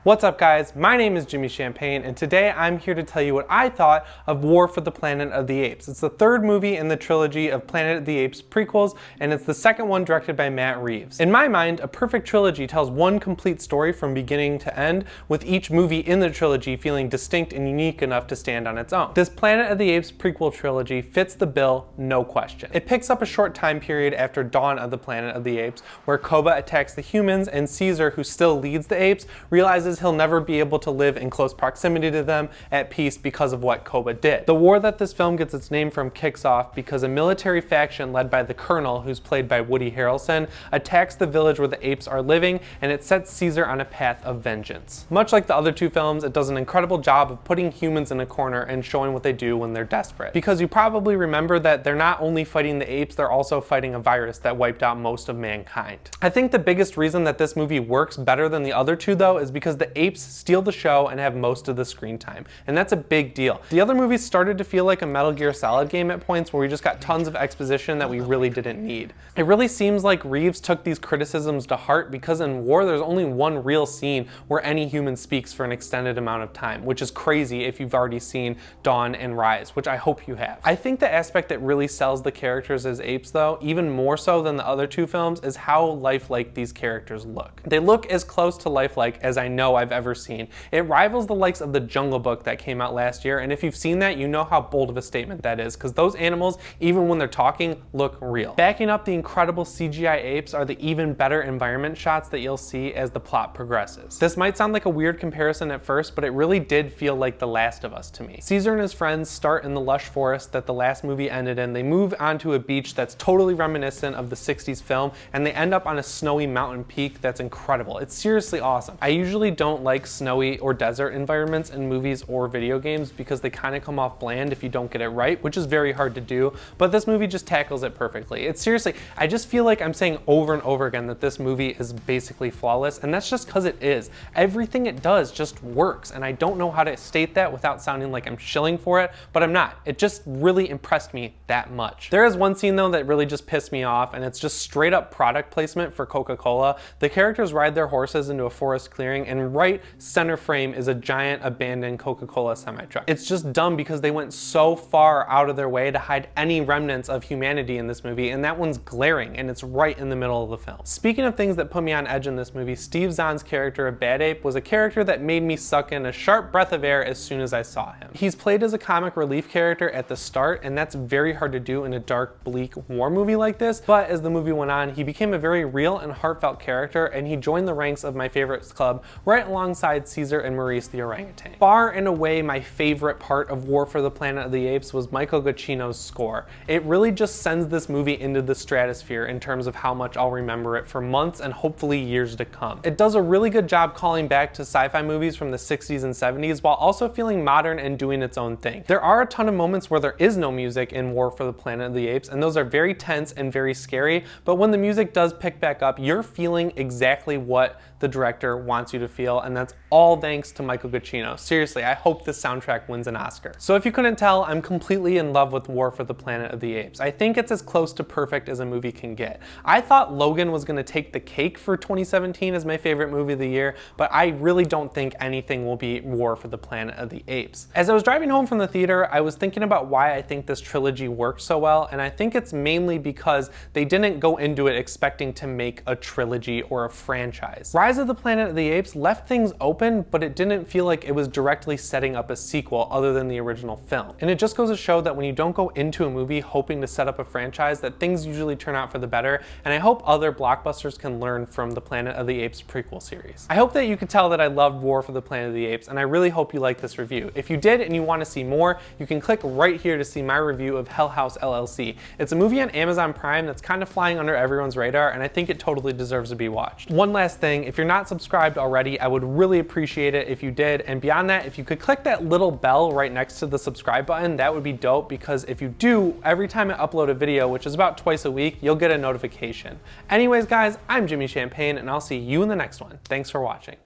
What's up guys, my name is Jimmy Champane and today I'm here to tell you what I thought of War for the Planet of the Apes. It's the third movie in the trilogy of Planet of the Apes prequels and it's the second one directed by Matt Reeves. In my mind, a perfect trilogy tells one complete story from beginning to end, with each movie in the trilogy feeling distinct and unique enough to stand on its own. This Planet of the Apes prequel trilogy fits the bill, no question. It picks up a short time period after Dawn of the Planet of the Apes, where Koba attacks the humans and Caesar, who still leads the apes, realizes he'll never be able to live in close proximity to them at peace because of what Koba did. The war that this film gets its name from kicks off because a military faction led by the Colonel, who's played by Woody Harrelson, attacks the village where the apes are living, and it sets Caesar on a path of vengeance. Much like the other two films, it does an incredible job of putting humans in a corner and showing what they do when they're desperate. Because you probably remember that they're not only fighting the apes, they're also fighting a virus that wiped out most of mankind. I think the biggest reason that this movie works better than the other two though is because the apes steal the show and have most of the screen time, and that's a big deal. The other movies started to feel like a Metal Gear Solid game at points where we just got tons of exposition that we really didn't need. It really seems like Reeves took these criticisms to heart because in War there's only one real scene where any human speaks for an extended amount of time, which is crazy if you've already seen Dawn and Rise, which I hope you have. I think the aspect that really sells the characters as apes though, even more so than the other two films, is how lifelike these characters look. They look as close to lifelike as I know I've ever seen. It rivals the likes of the Jungle Book that came out last year, and if you've seen that, you know how bold of a statement that is, because those animals, even when they're talking, look real. Backing up the incredible CGI apes are the even better environment shots that you'll see as the plot progresses. This might sound like a weird comparison at first, but it really did feel like The Last of Us to me. Caesar and his friends start in the lush forest that the last movie ended in. They move onto a beach that's totally reminiscent of the 60s film, and they end up on a snowy mountain peak that's incredible. It's seriously awesome. I usually don't like snowy or desert environments in movies or video games because they kind of come off bland if you don't get it right, which is very hard to do, but this movie just tackles it perfectly. It's seriously, I just feel like I'm saying over and over again that this movie is basically flawless, and that's just because it is. Everything it does just works, and I don't know how to state that without sounding like I'm shilling for it, but I'm not. It just really impressed me that much. There is one scene though that really just pissed me off, and it's just straight up product placement for Coca-Cola. The characters ride their horses into a forest clearing, and right center frame is a giant abandoned Coca-Cola semi-truck. It's just dumb because they went so far out of their way to hide any remnants of humanity in this movie, and that one's glaring, and it's right in the middle of the film. Speaking of things that put me on edge in this movie, Steve Zahn's character of Bad Ape was a character that made me suck in a sharp breath of air as soon as I saw him. He's played as a comic relief character at the start, and that's very hard to do in a dark, bleak war movie like this, but as the movie went on, he became a very real and heartfelt character, and he joined the ranks of my favorites club right alongside Caesar and Maurice the orangutan. Far and away my favorite part of War for the Planet of the Apes was Michael Giacchino's score. It really just sends this movie into the stratosphere in terms of how much I'll remember it for months and hopefully years to come. It does a really good job calling back to sci-fi movies from the 60s and 70s while also feeling modern and doing its own thing. There are a ton of moments where there is no music in War for the Planet of the Apes, and those are very tense and very scary, but when the music does pick back up, you're feeling exactly what the director wants you to feel, and that's all thanks to Michael Giacchino. Seriously, I hope this soundtrack wins an Oscar. So if you couldn't tell, I'm completely in love with War for the Planet of the Apes. I think it's as close to perfect as a movie can get. I thought Logan was going to take the cake for 2017 as my favorite movie of the year, but I really don't think anything will beat War for the Planet of the Apes. As I was driving home from the theater, I was thinking about why I think this trilogy worked so well, and I think it's mainly because they didn't go into it expecting to make a trilogy or a franchise. Rise of the Planet of the Apes left things open, but it didn't feel like it was directly setting up a sequel other than the original film. And it just goes to show that when you don't go into a movie hoping to set up a franchise, that things usually turn out for the better, and I hope other blockbusters can learn from the Planet of the Apes prequel series. I hope that you could tell that I loved War for the Planet of the Apes, and I really hope you liked this review. If you did and you want to see more, you can click right here to see my review of Hell House LLC. It's a movie on Amazon Prime that's kind of flying under everyone's radar, and I think it totally deserves to be watched. One last thing, if you're not subscribed already, I would really appreciate it if you did, and beyond that, if you could click that little bell right next to the subscribe button, that would be dope, because if you do, every time I upload a video, which is about twice a week, you'll get a notification. Anyways guys, I'm Jimmy Champane, and I'll see you in the next one. Thanks for watching.